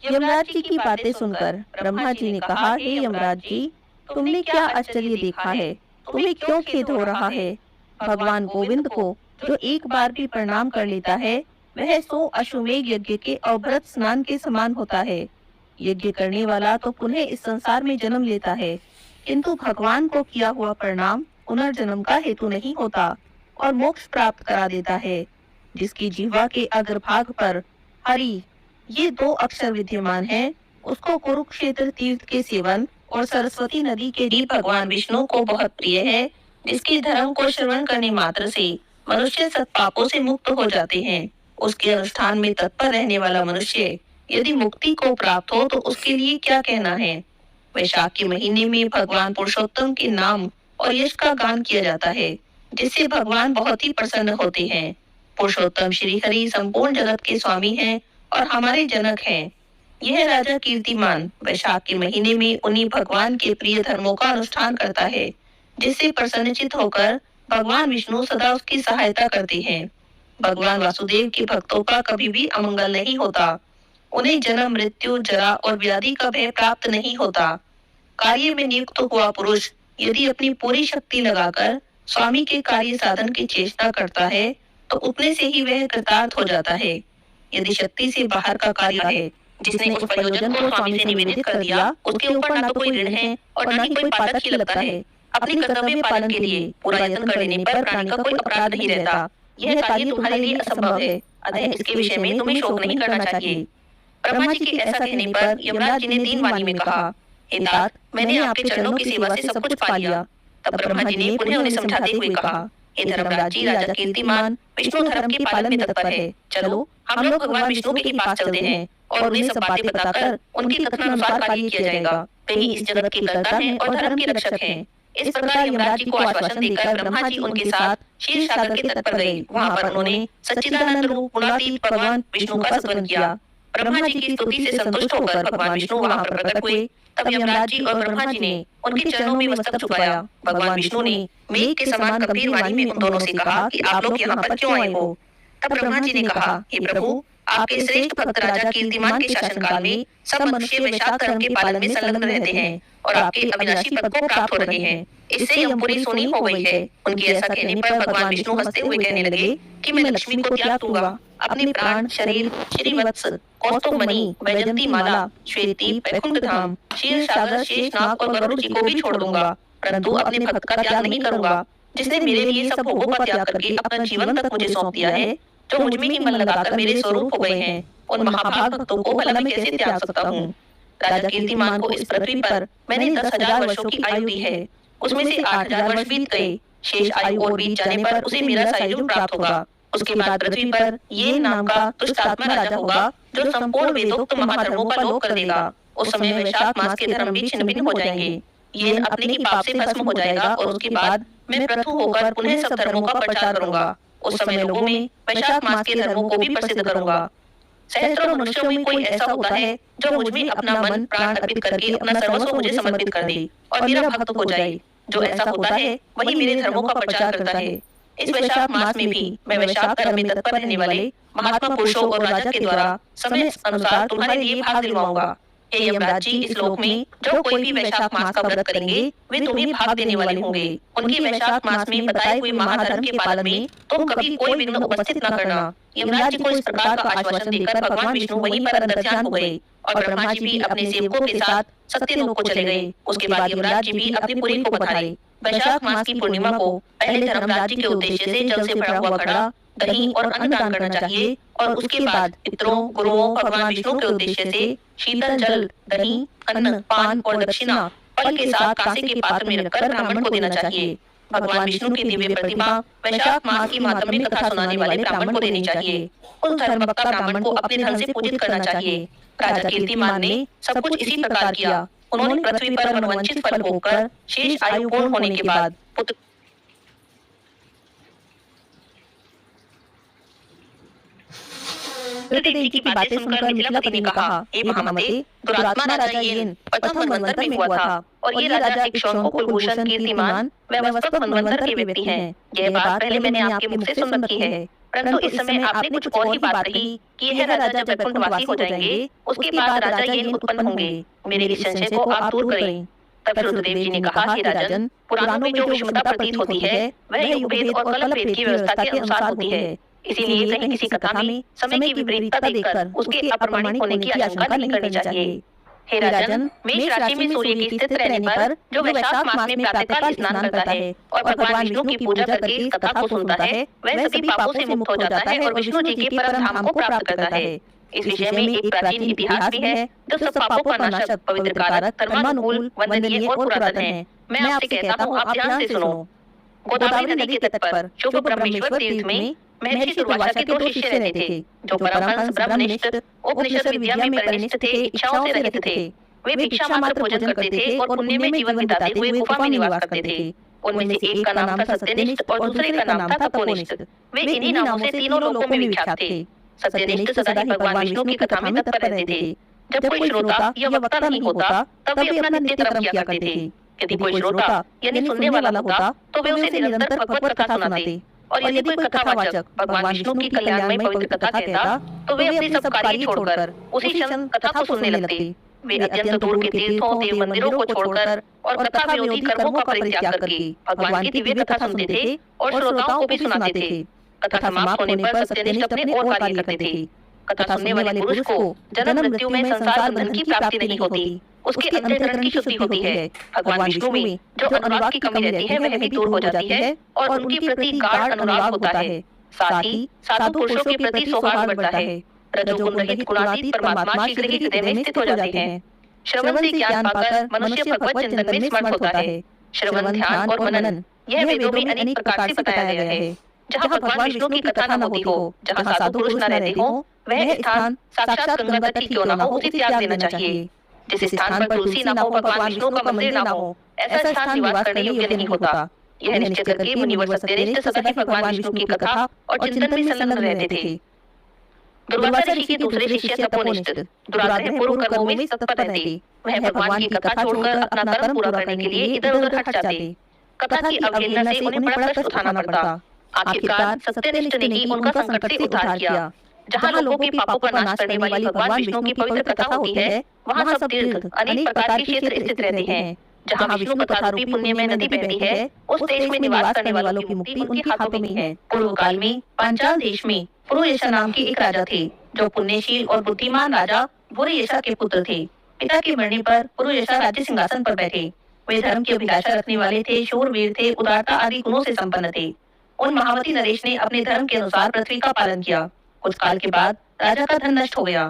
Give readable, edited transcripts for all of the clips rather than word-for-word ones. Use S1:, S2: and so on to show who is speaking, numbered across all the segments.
S1: यमराज जी की बातें सुनकर ब्रह्मा जी ने कहा, हे यमराज जी, तुमने क्या आश्चर्य देखा है? तुम्हें क्यों खेद हो रहा है? भगवान गोविंद को जो एक बार भी प्रणाम कर लेता है, वह 100 अश्वमेध यज्ञ के अवभृत स्नान के समान होता है। यज्ञ करने वाला तो पुनः इस संसार में जन्म लेता है, किंतु भगवान को किया हुआ प्रणाम पुनर्जन्म का हेतु नहीं होता और मोक्ष प्राप्त करा देता है। जिसकी जिह्वा के अग्रभाग पर हरि ये 2 अक्षर विद्यमान हैं, उसको कुरुक्षेत्र तीर्थ के सेवन और सरस्वती नदी के दी भगवान विष्णु को बहुत प्रिय है। जिसके धर्म को श्रवण करने मात्र से मनुष्य सब पापों से मुक्त हो जाते हैं। उसके अनुष्ठान में तत्पर रहने वाला मनुष्य यदि मुक्ति को प्राप्त हो तो उसके लिए क्या कहना है। वैशाख के महीने में भगवान पुरुषोत्तम के नाम और यश का गान किया जाता है, जिससे भगवान बहुत ही प्रसन्न होते हैं। पुरुषोत्तम श्री हरि संपूर्ण जगत के स्वामी हैं और हमारे जनक हैं। यह राजा कीर्तिमान वैशाख के महीने में उन्हीं भगवान के प्रिय धर्मों का अनुष्ठान करता है, जिससे प्रसन्नचित होकर भगवान विष्णु सदा उसकी सहायता करते हैं। भगवान वासुदेव के भक्तों का कभी भी अमंगल नहीं होता। उन्हें जन्म, मृत्यु, जरा और व्याधि का भय प्राप्त नहीं होता। कार्य में नियुक्त हुआ पुरुष यदि अपनी पूरी शक्ति लगाकर स्वामी के कार्य साधन की चेष्टा करता है, तो उतने से ही वह कृतार्थ हो जाता है। यदि शक्ति से बाहर का कार्य है, जिसने उस प्रयोजन को स्वामी से निवेदित कर दिया, उसके ऊपर ना तो कोई ऋण है और ना ही कोई पातक ही लगता है। अपने कर्तव्य पालन के लिए पूरा यत्न कर लेने पर प्राणी का कोई अपराध नहीं रहता। यह कार्य तुम्हारे लिए असंभव है, अतः इसके विषय में तुम्हें शोक नहीं करना चाहिए। ब्रह्मा जी के ऐसा कहने पर यमराज जी ने 3 वाणी में कहा, हे तात, मैंने आपके चरणों की सेवा से सब कुछ पा लिया। तब ब्रह्मा जी ने पुनः उन्हें समझाते हुए कहा, हे धर्मराज जी, राजा कीर्तिमान विष्णु धर्म के पालन में तत्पर है। चलो हम लोग भगवान विष्णु के ही पास चलते हैं और उन्हें सब बातें बताकर उनके कथन अनुसार कार्य किया जाएगा। वे ही इस जगत के कर्ता हैं और धर्म के रक्षक हैं। इस प्रकार यमराज जी को आश्वासन देकर ब्रह्मा जी उनके साथ क्षीर सागर के तट पर गए। वहां पर उन्होंने सच्चिदानंद रूप गुणातीत भगवान विष्णु का स्मरण किया। ब्रह्मा जी की स्तुति से संतुष्ट होकर भगवान विष्णु वहां पर प्रकट हुए। तब यमराज जी और ब्रह्मा जी ने उनके चरणों में मस्तक झुकाया। भगवान विष्णु ने मेघ के समान गंभीर वाणी में उन दोनों से कहा कि आप लोग यहाँ पर क्यों आए हो। तब ब्रह्मा जी ने कहा, हे प्रभु, आपके श्रेष्ठ भक्त राजा कीर्तिमान के शासनकाल में सब मनुष्य वैशाख धर्म के पालन में संलग्न रहते हैं और आपके अविनाशी पद को प्राप्त हो रहे हैं। इससे यमपुरी सोनी हो गई है। उनके ऐसा कहने पर भगवान विष्णु हंसते हुए कहने लगे कि मैं लक्ष्मी को त्याग दूंगा, अपने प्राण, शरीर, श्रीवत्स, कौस्तुभमणि, वैजयंती माला, श्वेती, वैकुंठ धाम, क्षीर सागर, शेषनाग और गरुड़ जी को भी छोड़ दूंगा, परंतु अपने भक्त का त्याग नहीं करूंगा, जिसने मेरे लिए सब भोगों का त्याग करके अपना जीवन तक मुझे सौंप दिया है, जो मुझ में ही मन लगाकर मेरे स्वरूप हो गए हैं। उन महाभाग भक्तों को भला मैं कैसे त्याग सकता हूँ। राजा कीर्तिमान को इस पृथ्वी पर मैंने 10,000 वर्षों की आयु दी है। उसमें से 8,000 वर्ष बीत गए। शेष आयु और बीत जाने पर उसे मेरा सायुज्य प्राप्त होगा। उसके बाद पृथ्वी पर ये नाम का दुष्ट आत्मा राजा होगा, जो संपूर्ण वेदोक्त महाधर्मों का लोप कर देगा। उस समय वैशाख मास के धर्म भी छिन्न भिन्न हो जाएंगे। ये अपने ही पाप से भस्म हो जाएगा और उसके बाद मैं पृथु होकर पुनः सब धर्मों का प्रचार करूंगा। उस समय लोगों में वैशाख मास के धर्मों को भी प्रसिद्ध करूंगा। सहस्त्रों मनुष्यों में कोई ऐसा होता है जो मुझ में अपना मन प्राण अर्पित करके अपना सर्वस्व मुझे समर्पित कर दे और मेरा भक्त हो जाए। जो ऐसा होता है वही मेरे धर्मों का प्रचार करता है। इस वैशाख मास में भी मैं वैशाख धर्म में तत्पर रहने वाले महात्मा पुरुषों और राजा के द्वारा समय अनुसार तुम्हारे लिए भाग दिलवाऊंगा। हे यमराज जी, इस लोक में जो कोई भी वैशाख मास का व्रत करेंगे वे तुम्हें भाग देने वाले होंगे। उनके वैशाख मास में बताए हुए महाधर्म के पालन में तुम कभी कोई विघ्न उपस्थित न करना। यमराज जी को इस प्रकार का आश्वासन देकर भगवान विष्णु वहीं पर अंतर्ध्यान हो गए और ब्रह्मा जी भी अपने सेवकों के साथ सत्यलोक को चले गए। उसके बाद यमराज जी भी अपनी पुरी को पधारे। वैशाख मास की पूर्णिमा को पहले धर्मराज जी के उद्देश्य से जल से भरा हुआ घड़ा, दही और अन्न दान करना चाहिए और उसके बाद पितरों, गुरुओं, भगवान विष्णु के उद्देश्य से शीतल जल, दही, अन्न, पान और दक्षिणा फल के साथ कांसे के पात्र में रखकर ब्राह्मण को देना चाहिए। भगवान विष्णु की दिव्य प्रतिमा वैशाख मास की मातम्य कथा सुनाने वाले ब्राह्मण को देनी चाहिए। उस धर्मभक्त ब्राह्मण को अपने धन से पूजित करना चाहिए। राजा कीर्तिमान ने सब कुछ इसी प्रकार किया। उन्होंने पृथ्वी पर मनोवांछित फल भोगकर शेष आयु पूर्ण होने के बाद पुत्र
S2: देवी की बातें सुनकर मिथिलापति ने कहा, हे महामते, दुरात्मा राजा येन प्रथम मनवंतर में हुआ था और ये राजा इक्ष्वाकु कुलभूषण कीर्तिमान व्यवस्थित मनवंतर के व्यक्ति हैं। यह बात पहले मैंने आपके मुख से सुन रखी है। परंतु इस समय आपने कुछ और ही बात कही कि यह राजा जब वैकुंठवासी हो जाएंगे उसके बाद राजा येन उत्पन्न होंगे। मेरे इस संशय को आप दूर करें। तब फिर रुद्रदेव जी ने कहा, हे राजन, पुराणों में जो विषमता प्रतीत होती है वह युगभेद और कल्पभेद की व्यवस्था के अनुसार होती है। इसीलिए कहीं किसी कथा में समय की विपरीतता देखकर उसके अप्रामाणिक होने की आशंका नहीं करनी चाहिए। हे राजन, मेष राशि में सूर्य की स्थित रहने पर जो वैशाख मास में प्रातःकाल स्नान करता है और भगवान विष्णु की पूजा करके इस कथा को सुनता है, वह सभी पापों से मुक्त हो जाता है और विष्णु जी के परम धाम को प्राप्त करता है। इस विषय में एक प्राचीन इतिहास भी है जो सब पापों का नाशक, पवित्र कारक, धर्मानुकूल, वंदनीय और पुरातन है। मैं आपसे कहता हूँ, आप ध्यान से सुनो। गोदावरी नदी के तट पर शुभ ब्रह्मेश्वर तीर्थ में महर्षि दुर्वासा के 2 शिष्य रहते थे, जो परमहंस ब्रह्मनिष्ठ उपनिषद विद्या में परिनिष्ठ थे, इच्छाओं से रहित थे। वे भिक्षा मात्र भोजन करते थे और पुण्य में जीवन बिताते हुए गुफा में निवास करते थे। उनमें से एक का नाम था सत्यनिष्ठ और दूसरे का नाम था तपोनिष्ठ। वे इन्हीं नामों से तीनों लोकों में विख्यात थे। सत्यनिष्ठ सदा ही भगवान विष्णु की कथा में तत्पर रहते थे। जब कोई श्रोता या वक्ता नहीं होता तब वे अपना नित्य कर्म किया करते थे। यदि कोई श्रोता यानी सुनने वाला होता तो वे उसे निरंतर भगवत कथा सुनाते, और यदि कोई कथावाचक भगवान विष्णु की कल्याणमय पवित्र कथा कहता तो वे अपने सब कार्य छोड़कर उसी क्षण कथा को सुनने लगते। वे अत्यंत दूर के तीर्थों देव मंदिरों को छोड़कर और कथा विरोधी कर्मों का परित्याग करके भगवान की दिव्य कथा सुनते थे और श्रोताओं को भी सुनाते थे। कथा समाप्त होने पर सत्यनिष्ठ अपने और कार्य करते थे। कथा सुनने वाले पुरुष को जन्म मृत्यु में संसार बंधन की प्राप्ति नहीं होती, उसके अंतःकरण की शुद्धि होती है। भगवान विष्णु में जो अनुराग की कमी रहती है वह भी दूर हो जाती है और उनके प्रति गाढ़ अनुराग होता है। साथ ही साधु पुरुषों के प्रति सौहार्द बढ़ता है। रजोगुण रहित गुणातीत परमात्मा शीघ्र ही हृदय में स्थित हो जाते हैं। श्रवण से ज्ञान पाकर मनुष्य भगवत चिंतन में समर्थ होता है। श्रवण, ध्यान और मनन यह वेदों में अनेक प्रकार से बताया गया है। जहाँ भगवान विष्णु की कथा न होती हो, जहाँ साधु पुरुष न रहते हो, वह स्थान साक्षात गंगा तट ही क्यों न हो उसे त्याग देना चाहिए। जिस स्थान पर तुलसी न हो, भगवान विष्णु का मंदिर न हो, ऐसा स्थान निवास करने योग्य नहीं होता। यह निश्चय करके मुनिवर सत्यनिष्ठ सदा ही भगवान विष्णु की कथा और चिंतन में संलग्न रहते थे। दुर्वासा ऋषि के दूसरे शिष्य तपोनिष्ठ दुराग्रह पूर्व कर्मों में तत्पर रहते। वह भगवान की कथा छोड़कर अपना कर्म पूरा करने के लिए इधर उधर हट जाते। कथा की अवहेलना से उन्हें बड़ा कष्ट उठाना पड़ता। आखिरकार सत्यनिष्ठ ने ही उनका संकट से उद्धार किया। जहाँ लोगों के पापों का नाश करने वाली भगवान विष्णु की पवित्र कथा होती है, वहाँ सब तीर्थ अनेक प्रकार के क्षेत्र स्थित रहते हैं। जहाँ विष्णु कथा रूपी पुण्य में नदी बहती है, उस देश में निवास करने वालों की मुक्ति उनके हाथों में है। पूर्व काल में पांचाल देश में पुरुयशा नाम के एक राजा थे, जो पुण्यशील और बुद्धिमान राजा भूरियशा के पुत्र थे। पिता के मरने पर पुरुयशा राज्य सिंहासन पर बैठे। वे धर्म की अभिलाषा रखने वाले थे, शूरवीर थे, उदारता आदि गुणों से संपन्न थे। उन महावती नरेश ने अपने धर्म के अनुसार पृथ्वी का पालन किया। कुछ काल के बाद राजा का धन नष्ट हो गया।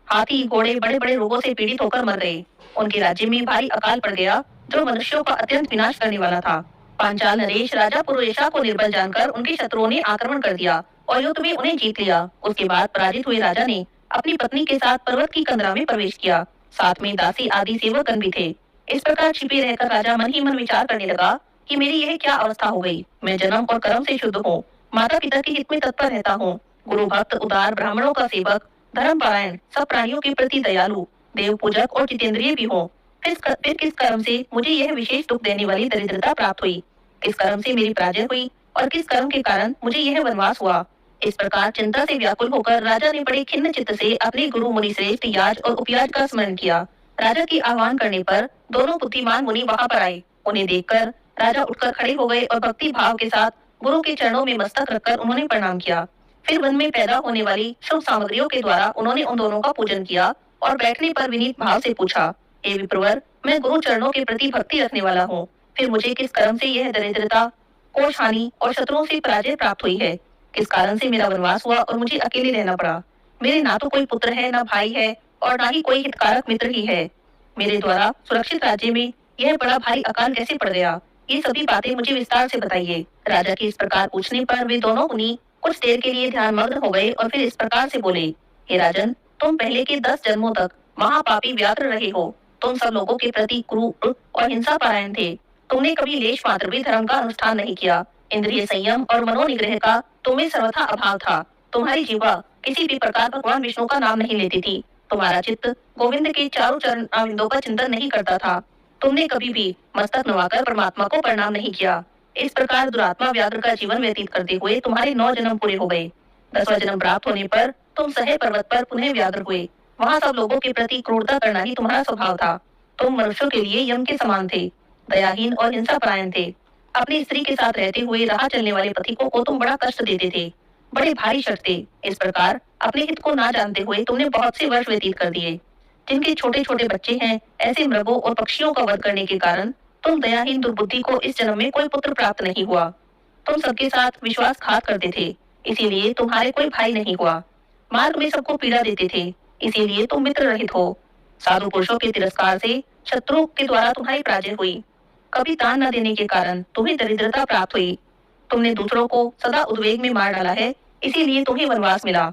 S2: हाथी घोड़े बड़े बड़े रोगों से पीड़ित होकर मर गए। उनके राज्य में भारी अकाल पड़ गया, जो मनुष्यों का अत्यंत विनाश करने वाला था। पांचाल नरेश राजा पुरुयशा को निर्बल जानकर उनके शत्रुओं ने आक्रमण कर दिया और युद्ध में उन्हें जीत लिया। उसके बाद पराजित हुए राजा ने अपनी पत्नी के साथ पर्वत की कंदरा में प्रवेश किया। साथ में दासी आदि सेवकगण भी थे। इस प्रकार छिपे रहकर राजा मन ही मन विचार करने लगा कि मेरी यह क्या अवस्था हो गई। मैं जन्म और कर्म से शुद्ध हूँ, माता पिता के हित में तत्पर रहता हूँ, गुरु भक्त, उदार, ब्राह्मणों का सेवक, धर्मपरायण, सब प्राणियों के प्रति दयालु, देव पूजक और जितेंद्रिय भी हूँ। फिर किस कर्म से मुझे यह विशेष दुख देने वाली दरिद्रता प्राप्त हुई? किस कर्म से मेरी पराजय हुई और किस कर्म के कारण मुझे यह वनवास हुआ? इस प्रकार चिंता से व्याकुल होकर राजा ने बड़े खिन्न चित्त से अपने गुरु मुनि श्रेष्ठ याज और उपयाज का स्मरण किया। राजा के आह्वान करने पर दोनों बुद्धिमान मुनि वहां पर आए। उन्हें देखकर राजा उठकर खड़े हो गए और भक्ति भाव के साथ गुरु के चरणों में मस्तक रखकर उन्होंने प्रणाम किया। फिर वन में पैदा होने वाली शुभ सामग्रियों के द्वारा उन्होंने उन दोनों का पूजन किया और बैठने पर विनीत भाव से पूछा, हे विप्रवर, मैं गुरु चरणों के प्रति भक्ति रखने वाला हूँ। फिर मुझे किस कर्म से यह दरिद्रता, कोष हानि और शत्रुओं से पराजय प्राप्त हुई है? किस कारण से मेरा वनवास हुआ और मुझे अकेले रहना पड़ा? मेरे ना तो कोई पुत्र है, ना भाई है और ना ही कोई हितकारक मित्र ही है। मेरे द्वारा सुरक्षित राज्य में यह बड़ा भारी अकाल कैसे पड़ गया? ये सभी बातें मुझे विस्तार से बताइए। राजा के इस प्रकार पूछने पर वे दोनों मुनि कुछ देर के लिए ध्यान मग्न हो गए और फिर इस प्रकार से बोले, हे राजन, तुम पहले के 10 जन्मों तक महापापी व्याघ्र रहे हो। तुम सब लोगों के प्रति क्रूर और हिंसा परायण थे। तुमने कभी लेश मात्र भी धर्म का अनुष्ठान नहीं किया। इंद्रिय संयम और मनोनिग्रह का तुम्हें सर्वथा अभाव था। तुम्हारी जीवा किसी भी प्रकार भगवान विष्णु का नाम नहीं लेती थी। तुम्हारा चित्त गोविंद के चारों चरणारविंदों का चिंतन नहीं करता था। तुमने कभी भी मस्तक नवाकर परमात्मा को प्रणाम नहीं किया। इस प्रकार दुरात्मा व्याघ्र का जीवन व्यतीत करते हुए तुम्हारे 9 जन्म पूरे हो गए। 10वां जन्म प्राप्त होने पर तुम सहे पर्वत पर पुनः व्याघ्र हुए। वहाँ सब लोगों के प्रति क्रूरता करना ही तुम्हारा स्वभाव था। तुम मनुष्यों के लिए यम के समान थे, दयाहीन और हिंसा परायण थे। अपनी स्त्री के साथ रहते हुए राह चलने वाले पथिकों को तुम बड़ा कष्ट देते थे, बड़े भारी शठ थे। इस प्रकार अपने हित को ना जानते हुए तुमने बहुत से वर्ष व्यतीत कर दिए। जिनके छोटे छोटे बच्चे हैं, ऐसे मृगों और पक्षियों का वध करने के कारण तुम दयाहीन दुर्बुद्धि को इस जन्म में कोई पुत्र प्राप्त नहीं हुआ। तुम सबके साथ विश्वासघात करते थे, इसीलिए तुम्हारे कोई भाई नहीं हुआ। मार्ग में सबको पीड़ा देते थे, इसीलिए तुम मित्र रहित हो। साधु पुरुषों के तिरस्कार से शत्रु के द्वारा तुम्हारी पराजय हुई। कभी दान न देने के कारण तुम्हें दरिद्रता प्राप्त हुई। तुमने दूसरों को सदा उद्वेग में मार डाला है, इसीलिए तुम्हें वनवास मिला।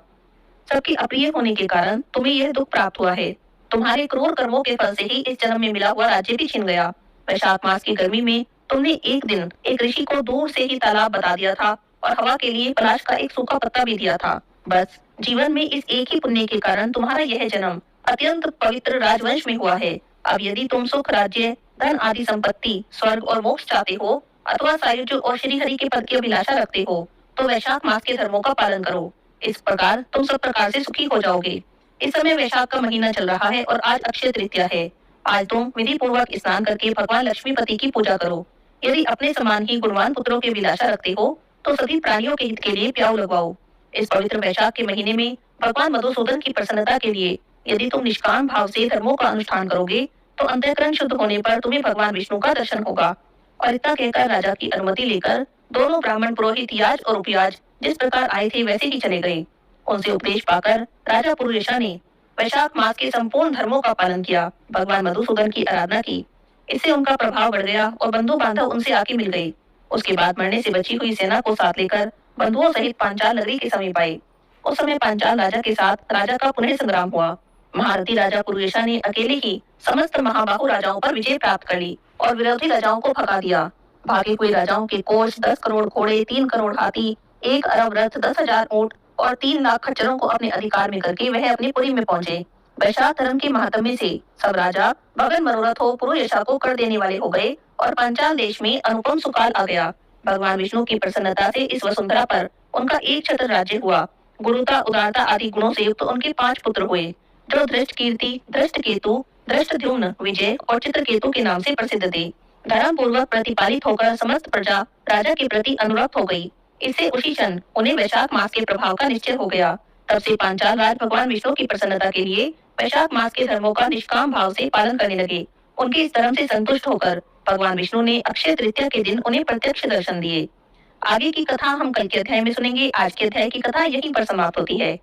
S2: सबके अप्रिय होने के कारण तुम्हें यह दुख प्राप्त हुआ है। तुम्हारे क्रूर कर्मों के फल से ही इस जन्म में मिला हुआ राज्य भी छिन गया। वैशाख मास की गर्मी में तुमने एक दिन एक ऋषि को दूर से ही तालाब बता दिया था और हवा के लिए पलाश का एक सूखा पत्ता भी दिया था। बस जीवन में इस एक ही पुण्य के कारण तुम्हारा यह जन्म अत्यंत पवित्र राजवंश में हुआ है। अब यदि तुम सुख, राज्य, धन आदि संपत्ति, स्वर्ग और मोक्ष चाहते हो अथवा सायुज्य और श्री हरि के पद की अभिलाषा रखते हो तो वैशाख मास के धर्मों का पालन करो। इस प्रकार तुम सब प्रकार से सुखी हो जाओगे। इस समय वैशाख का महीना चल रहा है और आज अक्षय तृतीया है। आज तुम विधि पूर्वक स्नान करके भगवान लक्ष्मीपति की पूजा करो। यदि अपने समान ही गुणवान पुत्रों की अभिलाषा रखते हो तो सभी प्राणियों के हित के लिए प्याऊ लगवाओ। इस पवित्र वैशाख के महीने में भगवान मधुसूदन की प्रसन्नता के लिए यदि तुम निष्काम भाव से धर्मों का अनुष्ठान करोगे तो अंतःकरण शुद्ध होने पर तुम्हें भगवान विष्णु का दर्शन होगा। और इतना कहकर राजा की अनुमति लेकर दोनों ब्राह्मण पुरोहित याज और उपयाज जिस प्रकार आए थे वैसे ही चले गए। उनसे उपदेश पाकर राजा पुरुषा ने वैशाख मास के संपूर्ण धर्मों का पालन किया, भगवान मधुसूदन की आराधना की। इससे उनका प्रभाव बढ़ गया और बंधु बांधव उनसे आके मिल गए। उसके बाद मरने से बची हुई सेना को साथ लेकर बंधुओं सहित पांचाल नगरी के समीप आए। उस समय पांचाल राजा के साथ राजा का पुनः संग्राम हुआ। महारथी राजा पुरुषा ने अकेले ही समस्त महाबाहु राजाओं पर विजय प्राप्त कर ली और विरोधी राजाओं को भगा दिया। भागे हुए राजाओं के कोष 10 करोड़ घोड़े, 3 करोड़ हाथी, 1 अरब रथ, 10,000 ऊंट और 3 लाख खच्चरों को अपने अधिकार में करके वह अपनी पुरी में पहुंचे। वैशाख धर्म के महात्म्य से सब राजा भगन मनोरथ हो पुरुषा को कर देने वाले हो गए और पांचाल देश में अनुपम सुकाल आ गया। भगवान विष्णु की प्रसन्नता से इस वसुंधरा पर उनका एक छत्र राज्य हुआ। गुरुता, उदारता आदि गुणों से युक्त उनके 5 पुत्र हुए जो दृष्ट कीर्ति, दृष्ट केतु, दृष्ट द्युम्न, विजय और चित्रकेतु के नाम से प्रसिद्ध थे। धर्म पूर्वक प्रतिपालित होकर समस्त प्रजा राजा के प्रति अनुरक्त हो गई। इससे उसी क्षण उन्हें वैशाख मास के प्रभाव का निश्चय हो गया। तब से पांचाल राज भगवान विष्णु की प्रसन्नता के लिए वैशाख मास के धर्मों का निष्काम भाव से पालन करने लगे। उनके इस धर्म से संतुष्ट होकर भगवान विष्णु ने अक्षय तृतीया के दिन उन्हें प्रत्यक्ष दर्शन दिए। आगे की कथा हम कल के अध्याय में सुनेंगे। आज के अध्याय की कथा यहीं पर समाप्त होती है।